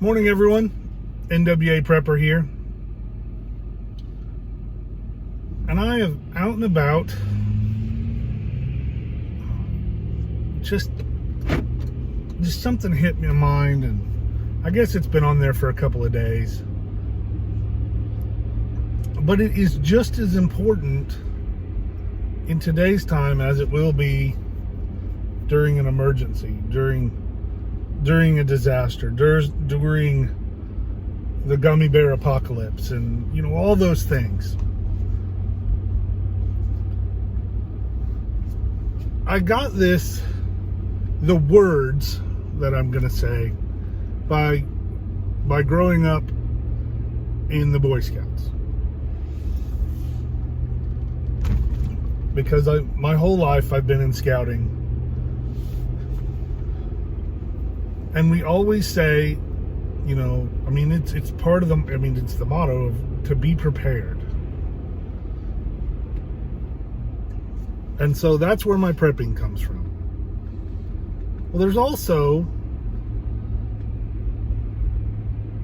Morning, everyone. NWA Prepper here. And I am out and about. Just something hit my mind, and I guess it's been on there for a couple of days. But it is just as important in today's time as it will be during an emergency, during a disaster, during the gummy bear apocalypse, and all those things. I got the words that I'm gonna say by growing up in the Boy Scouts, because my whole life I've been in scouting. And we always say, it's part of it's the motto of to be prepared. And so that's where my prepping comes from. Well, there's also,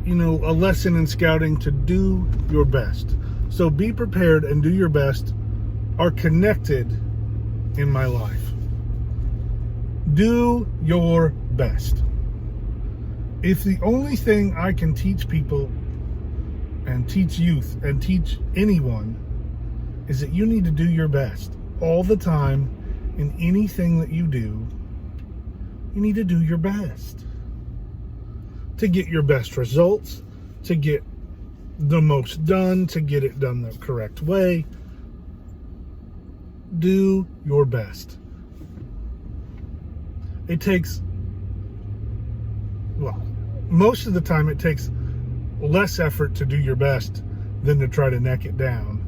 a lesson in scouting to do your best. So be prepared and do your best are connected in my life. Do your best. If the only thing I can teach people and teach youth and teach anyone is that you need to do your best all the time in anything that you do, you need to do your best to get your best results, to get the most done, to get it done the correct way. Do your best. It takes, most of the time it takes less effort to do your best than to try to neck it down.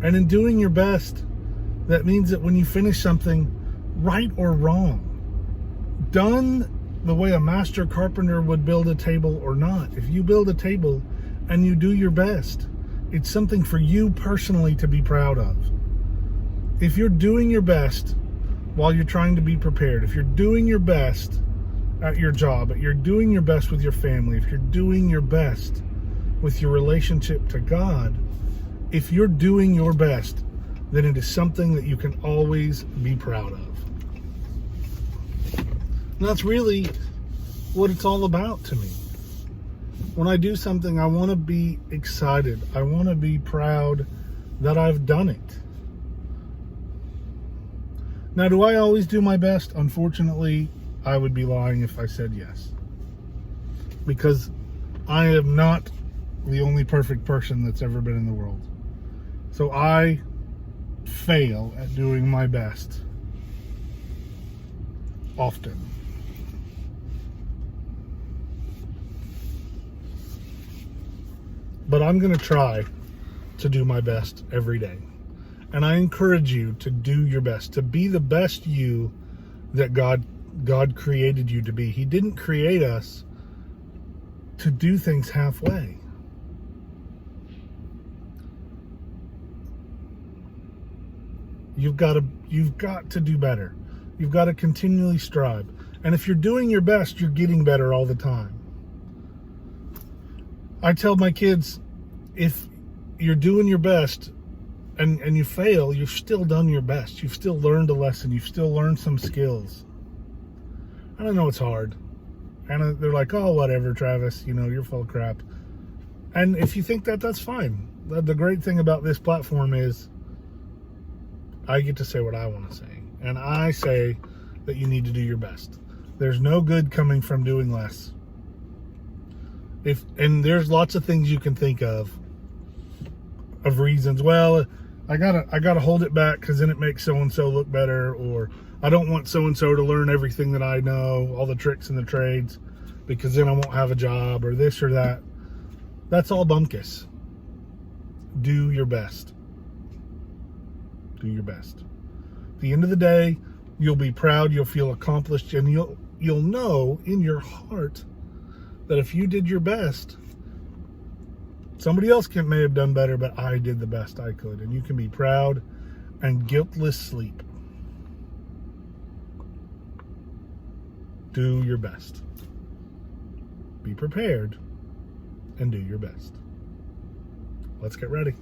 And in doing your best, that means that when you finish something, right or wrong, done the way a master carpenter would build a table or not, if you build a table and you do your best, it's something for you personally to be proud of. If you're doing your best while you're trying to be prepared, if you're doing your best at your job, if you're doing your best with your family, if you're doing your best with your relationship to God, if you're doing your best, then it is something that you can always be proud of. And that's really what it's all about to me. When I do something, I want to be excited. I want to be proud that I've done it. Now, do I always do my best? Unfortunately, I would be lying if I said yes. Because I am not the only perfect person that's ever been in the world. So I fail at doing my best often. But I'm going to try to do my best every day. And I encourage you to do your best, to be the best you that God created you to be. He didn't create us to do things halfway. You've got to do better. You've got to continually strive. And if you're doing your best, you're getting better all the time. I tell my kids, if you're doing your best and you fail, you've still done your best. You've still learned a lesson. You've still learned some skills. And I know it's hard. And they're like, oh, whatever, Travis, you're full of crap. And if you think that, that's fine. The great thing about this platform is I get to say what I want to say. And I say that you need to do your best. There's no good coming from doing less. And there's lots of things you can think of reasons. Well, I gotta hold it back because then it makes so-and-so look better, or I don't want so-and-so to learn everything that I know, all the tricks and the trades, because then I won't have a job, or this or that. That's all bumkus. Do your best. Do your best. At the end of the day, you'll be proud, you'll feel accomplished, and you'll know in your heart that if you did your best, somebody else may have done better, but I did the best I could. And you can be proud and guiltless sleep. do your best. Be prepared and do your best. Let's get ready.